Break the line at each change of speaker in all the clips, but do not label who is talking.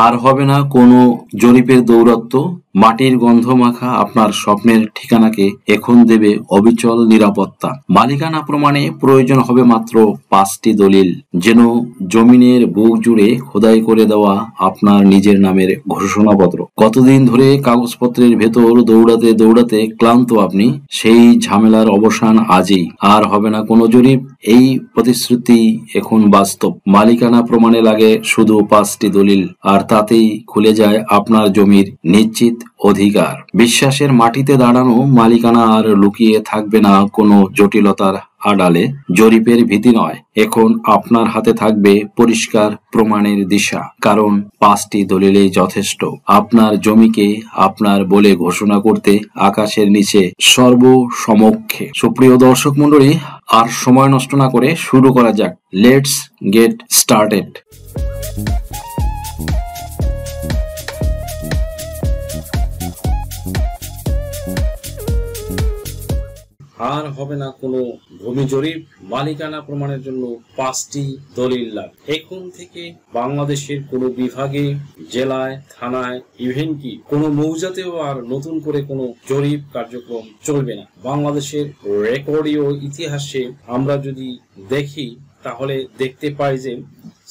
আর হবে না কোনো জরিপের দৌরত্ব। মাটির গন্ধ মাখা আপনার স্বপ্নের ঠিকানাকে এখন দেবে অবিচল নিরাপত্তা। মালিকানা প্রমাণে প্রয়োজন হবে মাত্র 5টি দলিল, যেন জমিনের বুক জুড়ে খোদাই করে দেওয়া আপনার নিজের নামের ঘোষণাপত্র। কতদিন ধরে কাগজপত্রের ভেতর দৌড়াতে দৌড়াতে ক্লান্ত আপনি, সেই ঝামেলার অবসান আজই। আর হবে না কোনো জরিপ, এই প্রতিশ্রুতি এখন বাস্তব। মালিকানা প্রমাণে লাগে শুধু 5টি দলিল, আর তাতেই খুলে যায় আপনার জমির নিশ্চিত অধিকার। বিশ্বাসের মাটিতে দাঁড়ানো মালিকানা আর লুকিয়ে থাকবে না কোনো জটিলতার আড়ালে। জরিপের ভীতি নয়, এখন আপনার হাতে থাকবে পরিষ্কার প্রমাণের দিশা, কারণ 5টি দলিলেই যথেষ্ট আপনার জমিকে আপনার বলে ঘোষণা করতে আকাশের নিচে সর্বসমক্ষে। সুপ্রিয় দর্শক মন্ডলী, আর সময় নষ্ট না করে শুরু করা যাক। Let's get started. আর হবে না কোনো ভূমি জরিপ, মালিকানা প্রমাণের জন্য 5টি দলিল লাগে। এখন থেকে বাংলাদেশের কোনো বিভাগে, জেলায়, থানায়, ইভেন কি কোনো মৌজাতেও আর নতুন করে কোনো জরিপ কার্যক্রম চলবে না। বাংলাদেশের রেকর্ডীয় ইতিহাসে আমরা যদি দেখি তাহলে দেখতে পাই যে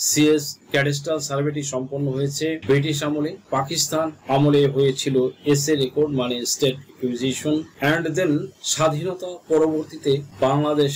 সিএস ক্যাডাস্ট্রাল সার্ভেটি সম্পন্ন হয়েছে ব্রিটিশ আমলে, পাকিস্তান আমলে হয়েছিল এসএ রেকর্ড মানে স্টেট অ্যাকুইজিশন, এন্ড দেন স্বাধীনতা পরবর্তীতে বাংলাদেশ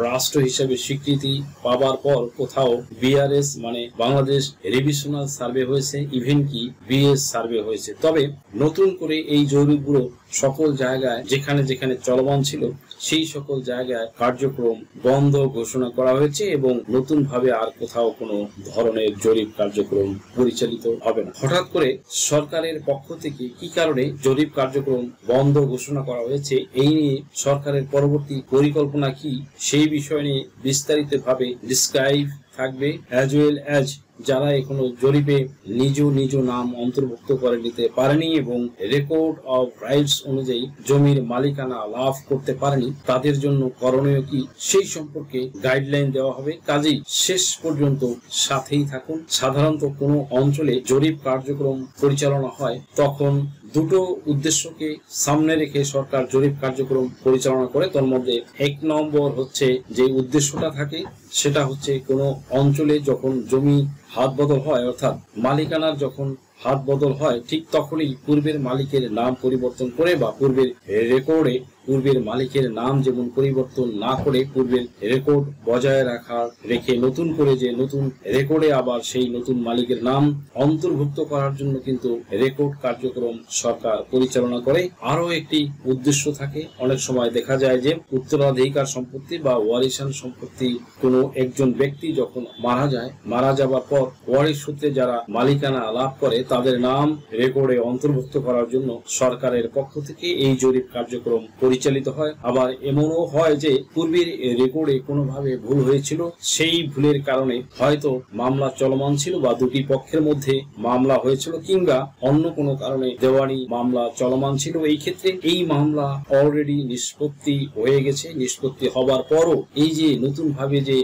রাষ্ট্র হিসেবে স্বীকৃতি পাবার পর কোথাও বিআরএস মানে বাংলাদেশ রিভিশনাল সার্ভে হয়েছে, ইভেন কি বিএস সার্ভে হয়েছে। তবে নতুন করে এই জরিপগুলো সকল জায়গায় যেখানে যেখানে চলমান ছিল সেই সকল জায়গায় কার্যক্রম বন্ধ ঘোষণা করা হয়েছে এবং নতুন ভাবে আর কোথাও কোনো ধরনের জরিপ কার্যক্রম পরিচালিত হবে না। হঠাৎ করে সরকারের পক্ষ থেকে কি কারণে জরিপ কার্যক্রম বন্ধ ঘোষণা করা হয়েছে, এই নিয়ে সরকারের পরবর্তী পরিকল্পনা কি, সেই বিষয় নিয়ে বিস্তারিত ভাবে ডিসক্রাইব থাকবে, অ্যাজ ওয়েল অ্যাজ যারা এখনো জরিপে নিজ নাম অন্তর্ভুক্ত করে নিতে পারেনি এবং রেকর্ড অফ রাইটস অনুযায়ী জমির মালিকানা লাভ করতে পারেনি, তাদের জন্য করণীয় কি সেই সম্পর্কে গাইডলাইন দেওয়া হবে। কাজেই শেষ পর্যন্ত সাথেই থাকুন। সাধারণত কোনো অঞ্চলে জরিপ কার্যক্রম পরিচালনা হয় তখন দুটো উদ্দেশ্যকে সামনে রেখে সরকার জরিপ কার্যক্রম পরিচালনা করে। তার মধ্যে 1 নম্বর হচ্ছে যে উদ্দেশ্যটা থাকে সেটা হচ্ছে কোনো অঞ্চলে যখন জমি হাত বদল হয়, অর্থাৎ মালিকানার যখন হাত বদল হয়, ঠিক তখনই পূর্বের মালিকের নাম পরিবর্তন করে বা পূর্বের রেকর্ডে পূর্বের মালিকের নাম যেমন পরিবর্তন না করে পূর্বের রেকর্ড বজায় রেখে নতুন করে যে নতুন রেকর্ডে আবার সেই নতুন মালিকের নাম অন্তর্ভুক্ত করার জন্য কিন্তু রেকর্ড কার্যক্রম সরকার পরিচালনা করে। আরো একটি উদ্দেশ্য থাকে, অনেক সময় দেখা যায় যে উত্তরাধিকার সম্পত্তি বা ওয়ারিশান সম্পত্তি কোনো একজন ব্যক্তি যখন মারা যাবার পর ওয়ারিশ সূত্রে যারা মালিকানা লাভ করে তাদের নাম রেকর্ডে অন্তর্ভুক্ত করার জন্য সরকারের পক্ষ থেকে এই জরিপ কার্যক্রম পরিচালিত হয়। আবার এমনও হয় যে পূর্বের রেকর্ডে কোনোভাবে ভুল হয়েছিল, সেই ভুলের কারণে হয়তো মামলা চলমান ছিল বা দুটি পক্ষের মধ্যে মামলা হয়েছিল, কিংবা অন্য কোনো কারণে দেওয়ানি মামলা চলমান ছিল। এই ক্ষেত্রে এই মামলা অলরেডি নিষ্পত্তি হয়ে গেছে। নিষ্পত্তি হবার পরও এই যে নতুন ভাবে যে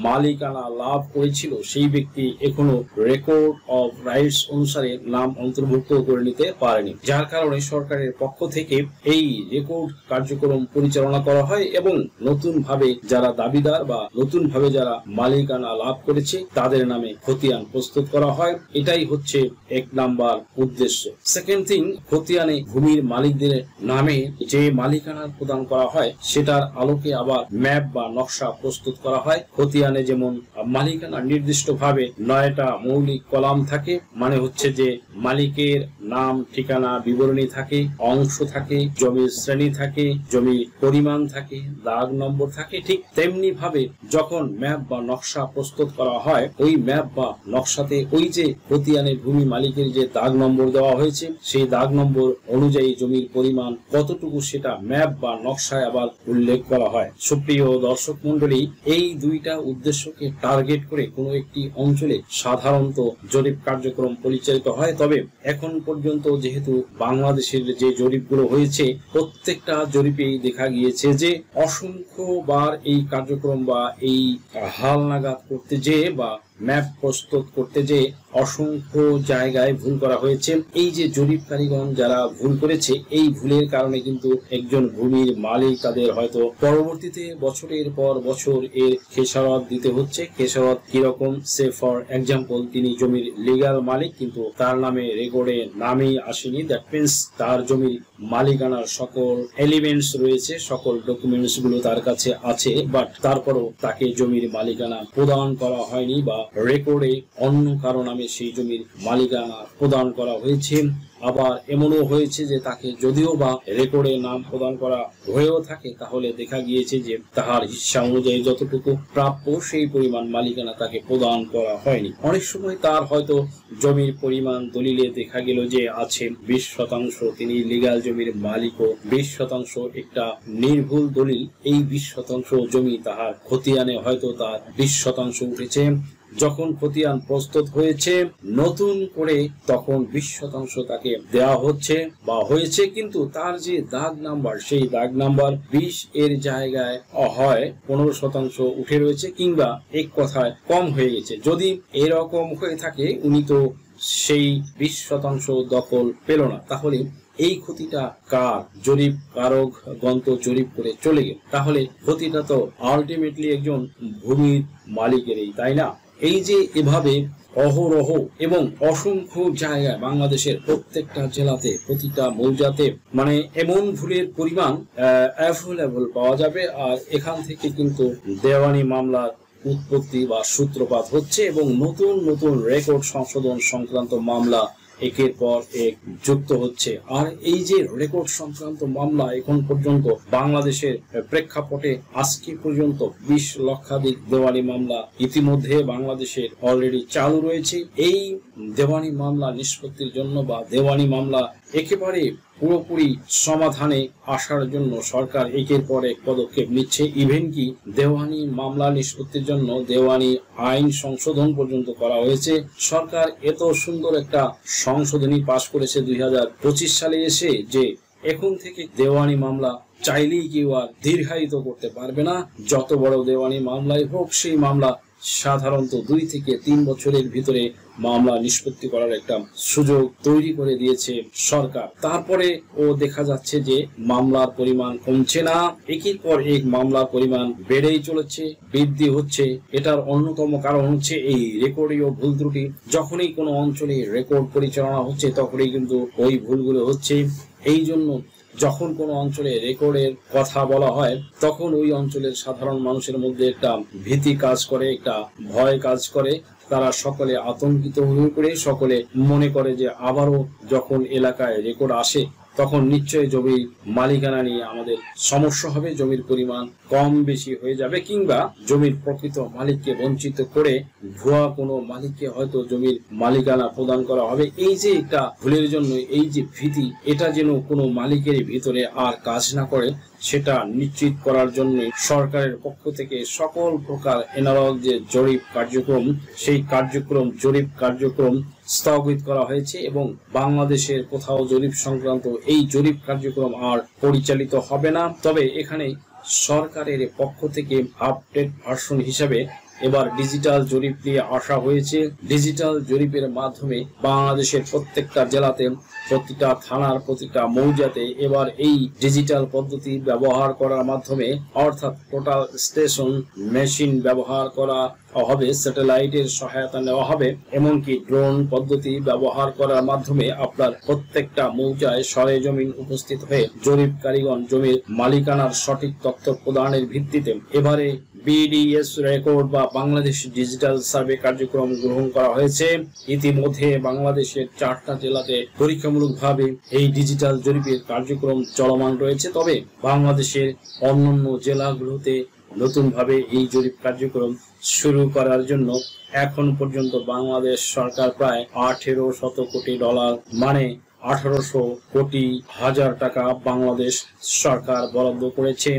মালিকানা লাভ করেছিল সেই ব্যক্তি এখনো রেকর্ড অফ রাইটস অনুসারে নাম অন্তর্ভুক্ত করে নিতে পারেনি, যার কারণে সরকারের পক্ষ থেকে এই রেকর্ড কার্যক্রম পরিচালনা করা হয় এবং নতুন ভাবে যারা দাবিদার বা নতুন ভাবে যারা মালিকানা লাভ করেছে তাদের নামে খতিয়ান প্রস্তুত করা হয়। এটাই হচ্ছে 1 নাম্বার উদ্দেশ্য। সেকেন্ড থিং, খতিয়ানে ভূমির মালিকদের নামে যে মালিকানা প্রদান করা হয় সেটার আলোকে আবার ম্যাপ বা নকশা প্রস্তুত করা হয়। খতিয়ানে যেমন মালিকানা নির্দিষ্ট ভাবে 9টা মৌলিক কলাম থাকে, মানে হচ্ছে যে মালিকের নাম, ঠিকানা, বিবরণী থাকে, অংশ থাকে, জমির শ্রেণী থাকে, জমির পরিমাণ থাকে, দাগ নম্বর থাকে। ঠিক তেমনি ভাবে যখন ম্যাপ বা নকশা প্রস্তুত করা হয় ওই ম্যাপ বা নকশাতে ওই যে খতিয়ানে ভূমি মালিকের যে দাগ নম্বর দেওয়া হয়েছে সেই দাগ নম্বর অনুযায়ী জমির পরিমাণ কতটুকু সেটা ম্যাপ বা নকশায় আবার উল্লেখ করা হয়। সুপ্রিয় দর্শক মন্ডলী, এই দুইটা উদ্দেশ্যকে টার্গেট করে কোনো একটি অঞ্চলে সাধারণত জরিপ কার্যক্রম পরিচালিত হয়। তবে এখন পর্যন্ত যেহেতু বাংলাদেশের যে জরিপগুলো হয়েছে প্রত্যেকটা জরিপেই দেখা গিয়েছে যে অসংখ্যবার এই কার্যক্রম বা এই হালনাগাদ করতে যেয়ে বা ম্যাপ প্রস্তুত করতে যে অসংখ্য জায়গায় ভুল করা হয়েছে। এই যে জরিপকারীগণ যারা ভুল করেছে, এই ভুলের কারণে কিন্তু একজন ভূমির মালিক তাদের হয়তো পরবর্তীতে বছরের পর বছর এর খেসারত দিতে হচ্ছে। খেসারত কিরকম? সে ফর এক্সাম্পল, তিনি জমির লিগ্যাল মালিক কিন্তু তার নামে রেকর্ডে নামই আসেনি। দ্যাট মিনস তার জমির মালিকানার সকল এলিমেন্টস রয়েছে, সকল ডকুমেন্টস গুলো তার কাছে আছে, বাট তারপরও তাকে জমির মালিকানা প্রদান করা হয়নি বা রেকর্ডে অন্য কারো নামে সেই জমির মালিকানা প্রদান করা হয়েছে। আবার এমনও হয়েছে যে তাকে যদিও বা রেকর্ডে নাম প্রদান করা হয়েও থাকে, তাহলে দেখা গিয়েছে যে তাহার হিস্সা অনুযায়ী যতটুকু প্রাপ্য সেই পরিমাণ মালিকানা তাকে প্রদান করা হয়নি। অনেক সময় তার হয়তো জমির পরিমাণ দলিলে দেখা গেল যে আছে 20%, তিনি লিগ্যাল জমির মালিকও 20%, একটা নির্ভুল দলিল, এই 20% জমি তাহার খতিয়ানে হয়তো তার 20% উঠেছে। যখন খতিয়ান প্রস্তুত হয়েছে নতুন করে, তখন 20% তাকে দেওয়া হচ্ছে বা হয়েছে, কিন্তু তার যে দাগ নাম্বার, সেই দাগ নাম্বার 20 এর জায়গায় হয় 15% উঠে রয়েছে, কিংবা এক কথায় কম হয়ে গেছে। যদি এরকম হয়ে থাকে, উনি তো সেই 20% দখল পেল না, তাহলে এই ক্ষতিটা কার? জরিপ কারক গন্ত জরিপ করে চলে গেল, তাহলে ক্ষতিটা তো আলটিমেটলি একজন ভূমির মালিকেরই, তাই না? এই যে এভাবে অহরহ এবং অসংখ্য জায়গায় বাংলাদেশের প্রত্যেকটা জেলাতে, প্রতিটা মৌজাতে মানে এমন ভুলের পরিমাণ অ্যাভেলেবল পাওয়া যাবে। আর এখান থেকে কিন্তু দেওয়ানি মামলার উৎপত্তি বা সূত্রপাত হচ্ছে এবং নতুন নতুন রেকর্ড সংশোধন সংক্রান্ত মামলা একের পর এক যুক্ত হচ্ছে। আর এই যে রেকর্ড সংক্রান্ত মামলা এখন পর্যন্ত বাংলাদেশের প্রেক্ষাপটে আজকে পর্যন্ত 20 লক্ষাধিক দেওয়ানি মামলা ইতিমধ্যে বাংলাদেশের অলরেডি চালু রয়েছে। এই দেওয়ানি মামলা নিষ্পত্তির জন্য বা দেওয়ানি মামলা একেবারে পুরোপুরি সমাধানে আসার জন্য সরকার একের পর এক পদক্ষেপ নিচ্ছে। ইভেন কি দেওয়ানি মামলা নিষ্পত্তির জন্য দেওয়ানি আইন সংশোধন পর্যন্ত করা হয়েছে। সরকার এত সুন্দর একটা সংশোধনী পাশ করেছে 2025 সালে এসে, যে এখন থেকে দেওয়ানি মামলা চাইলেই কেউ আর দীর্ঘায়িত করতে পারবে না। যত বড় দেওয়ানি মামলাই হোক, সেই মামলা সাধারণত 2 থেকে 3 বছরের ভিতরে মামলা নিষ্পত্তি করার একটা সুযোগ তৈরি করে দিয়েছে সরকার। তারপরে ও দেখা যাচ্ছে যে মামলার পরিমাণ কমছে না, একের পর এক মামলার পরিমাণ বেড়েই চলেছে, বৃদ্ধি হচ্ছে। এটার অন্যতম কারণ হচ্ছে এই রেকর্ডীয় ভুল ত্রুটি। যখনই কোনো অঞ্চলে রেকর্ড পরিচালনা হচ্ছে, তখনই কিন্তু ওই ভুলগুলো হচ্ছে। এই জন্য যখন কোনো অঞ্চলে রেকর্ডের কথা বলা হয়, তখন ওই অঞ্চলের সাধারণ মানুষের মধ্যে একটা ভীতি কাজ করে, একটা ভয় কাজ করে। তারা সকলে আতঙ্কিত হয়ে পড়ে, সকলে মনে করে যে আবারও যখন এলাকায় রেকর্ড আসে, তখন নিশ্চয়ই জমির মালিকানা নিয়ে আমাদের সমস্যা হবে, জমির পরিমাণ কম বেশি হয়ে যাবে, কিংবা জমির প্রকৃত মালিককে বঞ্চিত করে ভুয়া কোনো মালিককে হয়তো জমির মালিকানা প্রদান করা হবে। এই যে একটা ভুলের জন্য এই যে ভীতি, এটা যেন কোনো মালিকের ভিতরে আর কাজ না করে, সেটা নিশ্চিত করার জন্য সরকারের পক্ষ থেকে সকল প্রকার এনালগ যে জরিপ কার্যক্রম, সেই জরিপ কার্যক্রম স্থগিত করা হয়েছে এবং বাংলাদেশের কোথাও জরিপ সংক্রান্ত এই জরিপ কার্যক্রম আর পরিচালিত হবে না। তবে এখানে সরকারের পক্ষ থেকে আপডেট ভার্সন হিসাবে এবার ডিজিটাল জরিপ নিয়ে আসা হয়েছে। ডিজিটাল জরিপের মাধ্যমে বাংলাদেশের প্রত্যেকটা জেলাতে, প্রতিটা থানার, প্রতিটা মৌজাতে এবার এই ডিজিটাল পদ্ধতি ব্যবহার করার মাধ্যমে, অর্থাৎ টোটাল স্টেশন মেশিন ব্যবহার করা হবে, স্যাটেলাইটের সহায়তা নেওয়া হবে, এমনকি ড্রোন পদ্ধতি ব্যবহার করার মাধ্যমে আপনার প্রত্যেকটা মৌজায় সরেজমিন উপস্থিত হয়ে জরিপকারীগণ জমির মালিকানার সঠিক তথ্য প্রদানের ভিত্তিতে এবারে বিডিএস রেকর্ড বা বাংলাদেশ ডিজিটাল সার্ভে কার্যক্রম গ্রহণ করা হয়েছে। ইতিমধ্যে বাংলাদেশের 4টা জেলাতে পরীক্ষামূলকভাবে এই ডিজিটাল জরিপের কার্যক্রম চলমান রয়েছে। তবে বাংলাদেশের অন্যান্য জেলাগুলোতে নতুনভাবে এই জরিপ কার্যক্রম শুরু করার জন্য এখন পর্যন্ত বাংলাদেশ সরকার প্রায় $1800 কোটি, মানে 1800 কোটি হাজার টাকা বাংলাদেশ সরকার বরাদ্দ করেছে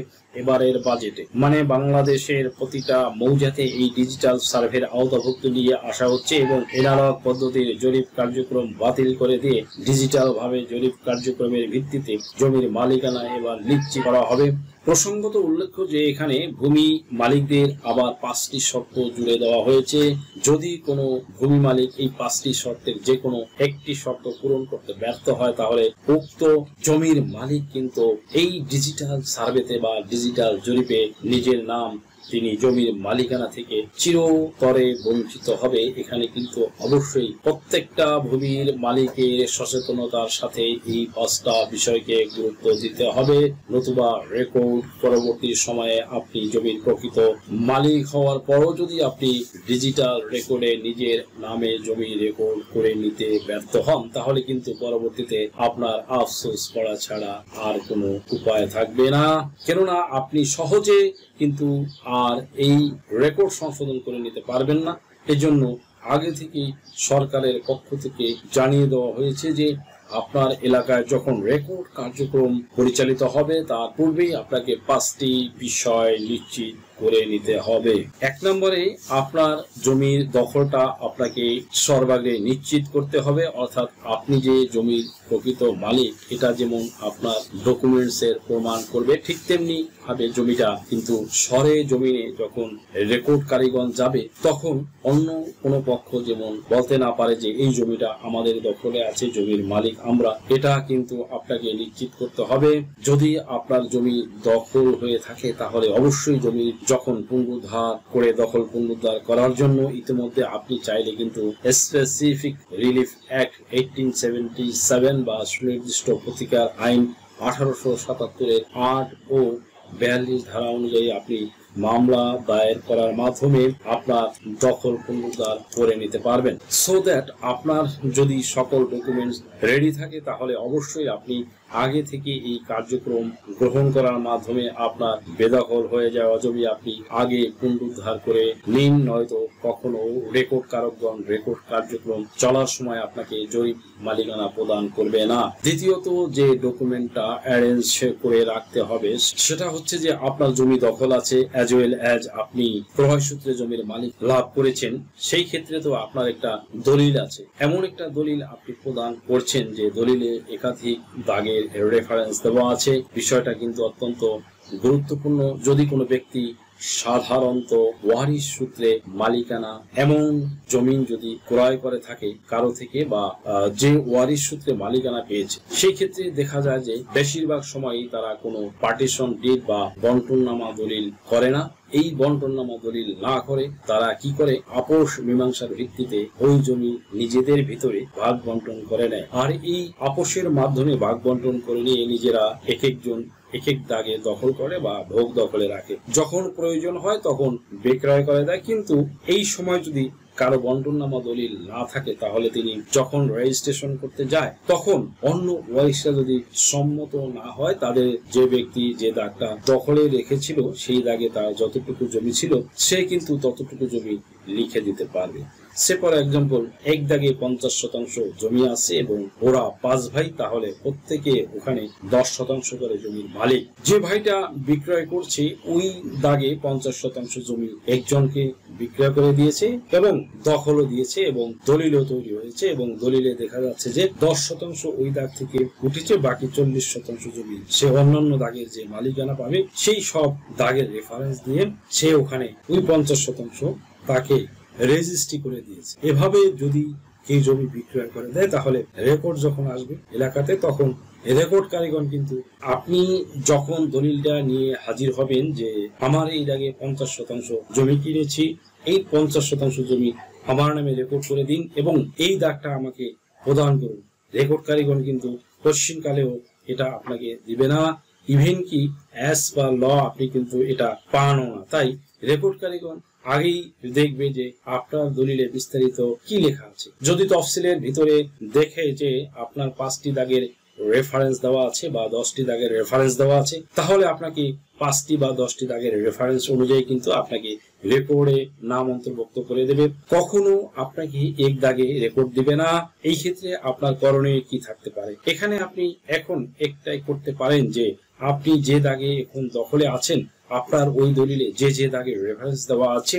এবারের বাজেটে। মানে বাংলাদেশের প্রতিটা মৌজাতে এই ডিজিটাল সার্ভের আওতাভুক্ত নিয়ে আসা হচ্ছে এবং এনালগ পদ্ধতির জরিপ কার্যক্রম বাতিল করে দিয়ে ডিজিটাল ভাবে জরিপ কার্যক্রমের ভিত্তিতে জমির মালিকানা এবার নিশ্চিত করা হবে। প্রসঙ্গত উল্লেখ্য যে এখানে ভূমি মালিকদের আবার 5টি শর্ত জুড়ে দেওয়া হয়েছে। যদি কোনো ভূমি মালিক এই 5টি শর্তের যে কোনো একটি শর্ত পূরণ করতে ব্যর্থ হয় তাহলে উক্ত জমির মালিক কিন্তু এই ডিজিটাল সার্ভেতে বা ডিজিটাল জরিপে নিজের নাম তিনি জমির মালিকানা থেকে চিরতরে বঞ্চিত হবে। এখানে কিন্তু অবশ্যই প্রত্যেকটা ভূমির মালিকের সচেতনতার সাথে এই 5টা বিষয়কে গুরুত্ব দিতে হবে, নতুবা রেকর্ড পরবর্তী সময়ে আপনি জমির প্রকৃত মালিক হওয়ার পরও যদি আপনি ডিজিটাল রেকর্ডে নিজের নামে জমি রেকর্ড করে নিতে ব্যর্থ হন তাহলে কিন্তু পরবর্তীতে আপনার আফসোস করা ছাড়া আর কোনো উপায় থাকবে না। কেননা আপনি সহজে কিন্তু আর এই রেকর্ড সংশোধন করে নিতে পারবেন না। এজন্য আগে থেকেই সরকারের পক্ষ থেকে জানিয়ে দেওয়া হয়েছে যে আপনার এলাকায় যখন রেকর্ড কার্যক্রম পরিচালিত হবে তার পূর্বেই আপনাকে 5টি বিষয় নিশ্চিত করে নিতে হবে। 1 নম্বরে আপনার জমির দখলটা আপনাকে সর্বাগ্রে নিশ্চিত করতে হবে, অর্থাৎ আপনি যে জমির প্রকৃত মালিক এটা যেমন আপনার ডকুমেন্টস এর প্রমাণ করবে ঠিক তেমনি ভাবে জমিটা কিন্তু সরে জমিনে যখন রেকর্ড কারিগণ যাবে তখন অন্য কোনো পক্ষ যেমন বলতে না পারে যে এই জমিটা আমাদের দখলে আছে, জমির মালিক আমরা, এটা কিন্তু আপনাকে নিশ্চিত করতে হবে। যদি আপনার জমি দখল হয়ে থাকে তাহলে অবশ্যই জমি যখন পুনরুদ্ধার করে দখল পুনরুদ্ধার করার জন্য ইতিমধ্যে আপনি চাইলে কিন্তু স্পেসিফিক রিলিফ অ্যাক্ট 1877 বা সুনির্দিষ্ট প্রতিকার আইন 1877 8 ও 42 ধারা অনুযায়ী আপনি মামলা দায়ের করার মাধ্যমে আপনার দখল পুনরুদ্ধার করে নিতে পারবেন। সো দ্যাট আপনার যদি সকল ডকুমেন্টস রেডি থাকে তাহলে অবশ্যই আপনি আগে থেকে এই কার্যক্রম গ্রহণ করার মাধ্যমে আপনার বেদখল হয়ে যাওয়া জমি আপনি আগে পুনরুদ্ধার করে নিন, নয়তো কখনো রেকর্ড কারকগণ রেকর্ড কার্যক্রম চলার সময় আপনাকে জরিপ মালিকানা প্রদান করবে না। দ্বিতীয়ত যে ডকুমেন্টটা অ্যারেঞ্জ করে রাখতে হবে সেটা হচ্ছে যে আপনার জমি দখল আছে as well as আপনি ক্রয় সূত্রে জমির মালিক লাভ করেছেন, সেই ক্ষেত্রে তো আপনার একটা দলিল আছে। এমন একটা দলিল আপনি প্রদান করছেন যে দলিলে একাধিক দাগের রেফারেন্স দেওয়া আছে। বিষয়টা কিন্তু অত্যন্ত গুরুত্বপূর্ণ। যদি কোনো ব্যক্তি সাধারণত ওয়ারিশ সূত্রে মালিকানা এমন জমিন যদি ক্রয় করে থাকে কারো থেকে বা যে ওয়ারিশ সূত্রে মালিকানা পেয়েছে, সেই ক্ষেত্রে দেখা যায় যে বেশিরভাগ সময়ই তারা কোনো পার্টিশন ডিড বা বন্টননামা দলিল করে না। এই বন্টননামা দলিল না করে তারা কি করে, আপোষ মীমাংসার ভিত্তিতে ওই জমি নিজেদের ভিতরে ভাগ বন্টন করে নেয়। আর এই আপোষের মাধ্যমে ভাগ বন্টন করে নিয়ে নিজেরা এক একজন এক এক দাগে দখল করে বা ভোগ দখলে রাখে। যখন প্রয়োজন হয় তখন বিক্রয় করে দেয়। কিন্তু এই সময় যদি কারো বন্টননামা দলিল না থাকে তাহলে তিনি যখন রেজিস্ট্রেশন করতে যায় তখন অন্য ওয়ারিশরা যদি সম্মত না হয় তাদের যে ব্যক্তি যে দাগটা দখলে রেখেছিল সেই দাগে তার যতটুকু জমি ছিল সে কিন্তু ততটুকু জমি লিখে দিতে পারবে। সে ফর এক্সাম্পল এক দাগে 50% জমি আছে এবং ওরা 5 ভাই, তাহলে প্রত্যেকে ওখানে 10% করে জমির মালিক। যে ভাইটা বিক্রয় করছে ওই দাগে 50% জমি একজনকে বিক্রয় করে দিয়েছে এবং দখলও দিয়েছে এবং দলিলও তৈরি হয়েছে এবং দলিলে দেখা যাচ্ছে যে 10% ওই দাগ থেকে উঠেছে, বাকি 40% জমি সে অন্যান্য দাগের যে মালিকানা পাবে সেই সব দাগের রেফারেন্স দিয়ে সে ওখানে ওই 50% তাকে রেজিস্ট্রি করে দিয়েছে। এভাবে যদি কেউ জমি বিক্রয় করে দেয় তাহলে রেকর্ড যখন আসবে এলাকাতে তখন রেকর্ড কারিগণ কিন্তু আপনি যখন দলিলটা নিয়ে হাজির হবেন যে আমার এই দাগে 50% জমি কিনেছি, এই 50% জমি আমার নামে রেকর্ড করে দিন এবং এই দাগটা আমাকে প্রদান করুন, রেকর্ড কারিগণ কিন্তু পশ্চিমকালেও এটা আপনাকে দিবে না। ইভেন কি অ্যাজ পার ল আপনি কিন্তু এটা পানও না। তাই রেকর্ড কারিগণ আগেই দেখবে যে আপনার দলিলে বিস্তারিত কি লেখা আছে। যদি তফসিলের ভিতরে দেখে যে আপনার 5টি দাগের রেফারেন্স দেওয়া আছে বা 10টি দাগের রেফারেন্স দেওয়া আছে তাহলে আপনাকে 5টি বা 10টি দাগের রেফারেন্স অনুযায়ী কিন্তু আপনাকে রেকর্ডে নাম অন্তর্ভুক্ত করে দেবে। কখনো আপনাকে এক দাগে রেকর্ড দিবে না। এই ক্ষেত্রে আপনার করণীয় কি থাকতে পারে? এখানে আপনি এখন একটাই করতে পারেন যে আপনি যে দাগে এখন দখলে আছেন আপনার ওই দলিলে যে যে দাগের রেফারেন্স দেওয়া আছে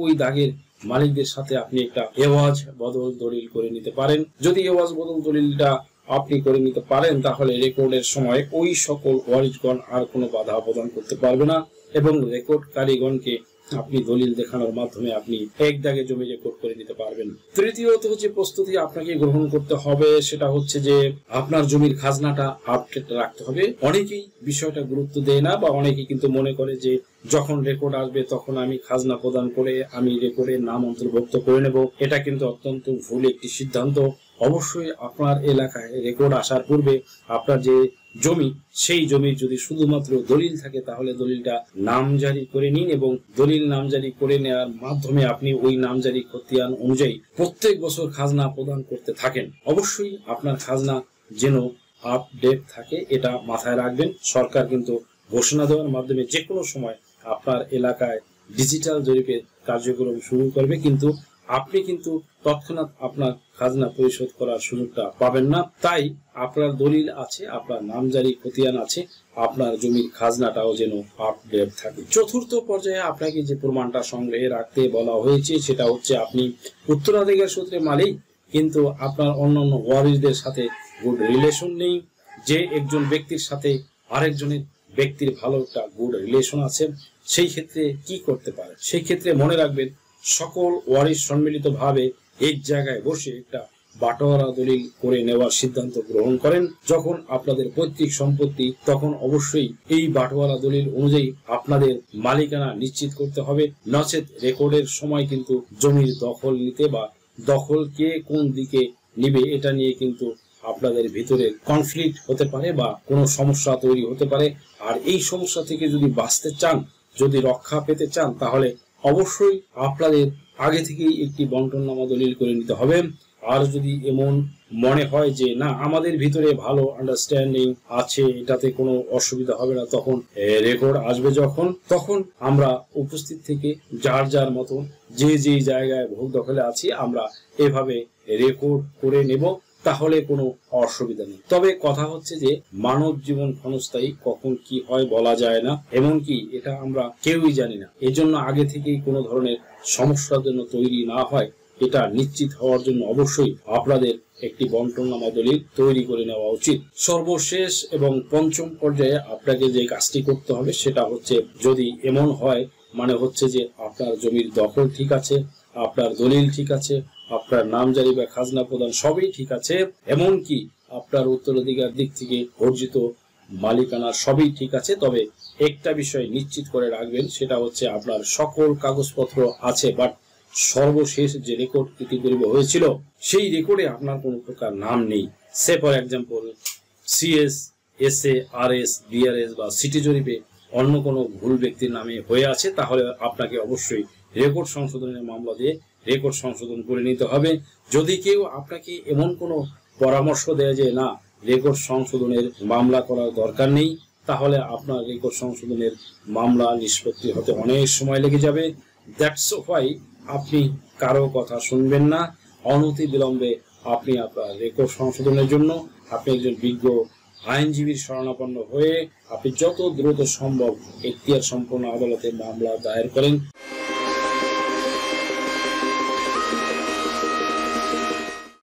ওই দাগের মালিকদের সাথে আপনি একটা এওয়াজ বদল দলিল করে নিতে পারেন। যদি এওয়াজ বদল দলিলটা আপনি করে নিতে পারেন, তাহলে রেকর্ডের সময় ওই সকল ওয়ারিশগণ আর কোনো বাধা প্রদান করতে পারবে না এবং রেকর্ডকারীগণকে আপনি দলিল দেখানোর মাধ্যমে আপনি এক দাগে জমি রেকর্ড করে নিতে পারবেন। তৃতীয়ত যে প্রস্তুতি আপনাকে গ্রহণ করতে হবে সেটা হচ্ছে যে আপনার জমির খাজনাটা আপডেট রাখতে হবে। অনেকেই বিষয়টা গুরুত্ব দেয় না বা অনেকেই কিন্তু মনে করে যে যখন রেকর্ড আসবে তখন আমি খাজনা প্রদান করে আমি রেকর্ডের নাম অন্তর্ভুক্ত করে নেব। এটা কিন্তু অত্যন্ত ভুল একটি সিদ্ধান্ত। অবশ্যই আপনার এলাকায় রেকর্ড আসার পূর্বে আপনার যে জমি, সেই জমির যদি শুধুমাত্র দলিল থাকে তাহলে দলিলটা নামজারি করে নিন এবং দলিল নামজারি করে নেওয়ার মাধ্যমে আপনি ওই নামজারি খতিয়ান অনুযায়ী প্রত্যেক বছর খাজনা প্রদান করতে থাকেন। অবশ্যই আপনার খাজনা যেন আপডেট থাকে, এটা মাথায় রাখবেন। সরকার কিন্তু ঘোষণা দেওয়ার মাধ্যমে যে কোনো সময় আপনার এলাকায় ডিজিটাল জরিপের কার্যক্রম শুরু করবে, কিন্তু আপনি কিন্তু তৎক্ষণাৎ আপনার খাজনা পরিশোধ করার সুযোগটা পাবেন না। তাই আপনার দলিল আছে, আপনার নামজারি খতিয়ান আছে, আপনার জমির খাজনাটাও যেন আপডেট থাকে। চতুর্থ পর্যায়ে আপনাকে যে প্রমাণটা সংগ্রহে রাখতে বলা হয়েছে সেটা হচ্ছে আপনি উত্তরাধিকার সূত্রে মালিক, কিন্তু আপনার অন্যান্য ওয়ারিশদের সাথে গুড রিলেশন নেই। যে একজন ব্যক্তির সাথে আরেকজনের ব্যক্তির ভালো একটা গুড রিলেশন আছে, সেই ক্ষেত্রে কি করতে পারে? সেই ক্ষেত্রে মনে রাখবেন, সকল ওয়ারিশ সম্মিলিত ভাবে এক জায়গায় বসে একটা বাটোয়ারা দলিল করে নেওয়ার সিদ্ধান্ত গ্রহণ করেন। যখন আপনাদের পৈতৃক সম্পত্তি, তখন অবশ্যই এই বাটোয়ারা দলিল অনুযায়ী আপনাদের মালিকানা নিশ্চিত করতে হবে। নচেত রেকর্ডের সময় কিন্তু জমির দখল নিতে বা দখল কে কোন দিকে নিবে এটা নিয়ে কিন্তু আপনাদের ভিতরে কনফ্লিক্ট হতে পারে বা কোনো সমস্যা তৈরি হতে পারে। আর এই সমস্যা থেকে যদি বাঁচতে চান, যদি রক্ষা পেতে চান, তাহলে অবশ্যই আপনাদের আগে থেকেই একটি বন্টননামা দলিল করে নিতে হবে। আর যদি এমন মনে হয় যে না, আমাদের ভিতরে ভালো আন্ডারস্ট্যান্ডিং আছে, এটাতে কোনো অসুবিধা হবে না, তখন রেকর্ড আসবে যখন, তখন আমরা উপস্থিত থেকে যার যার মতো যে যে জায়গায় ভোগ দখলে আছি আমরা এভাবে রেকর্ড করে নেব, তাহলে কোনো অসুবিধা নেই। তবে কথা হচ্ছে যে মানব জীবন ক্ষণস্থায়ী, কখন কি হয় বলা যায় না, এমনকি এটা আমরা কেউই জানি না। এজন্য আগে থেকেই কোনো ধরনের সমস্যার জন্য তৈরি না হয়, এটা নিশ্চিত হওয়ার জন্য অবশ্যই আপনাদের একটি বন্টননামা দলিল তৈরি করে নেওয়া উচিত। সর্বশেষ এবং পঞ্চম পর্যায়ে আপনাকে যে কাজটি করতে হবে সেটা হচ্ছে, যদি এমন হয় মানে হচ্ছে যে আপনার জমির দখল ঠিক আছে, আপনার দলিল ঠিক আছে, আপনার নামজারি বা খাজনা প্রদান সবই ঠিক আছে, এমনকি আপনার উত্তরাধিকার দিক থেকে অর্জিত মালিকানা সবই ঠিক আছে, তবে একটা বিষয় নিশ্চিত করে রাখবেন, সেটা হচ্ছে আপনার সকল কাগজপত্র আছে, বাট সর্বশেষ যে রেকর্ড ইতিপূর্বে হয়েছিল সেই রেকর্ডে আপনার কোনো প্রকার নাম নেই। সে for example CS, SA, RS, BRS বা সিটি জরিপে অন্য কোনো ভুল ব্যক্তির নামে হয়ে আছে, তাহলে আপনাকে অবশ্যই রেকর্ড সংশোধনের মামলা দিয়ে রেকর্ড সংশোধন করে নিতে হবে। যদি কেউ আপনাকে এমন কোনো পরামর্শ দেয় যে না, রেকর্ড সংশোধনের মামলা করার দরকার নেই, তাহলে আপনার রেকর্ড সংশোধনের মামলা নিষ্পত্তি হতে অনেক সময় লেগে যাবে। দ্যাটস হোয়াই আপনি কারো কথা শুনবেন না। অনতি বিলম্বে আপনি আপনার রেকর্ড সংশোধনের জন্য আপনি একজন বিজ্ঞ আইনজীবীর শরণাপন্ন হয়ে আপনি যত দ্রুত সম্ভব এখতিয়ার সম্পন্ন আদালতে মামলা দায়ের করেন।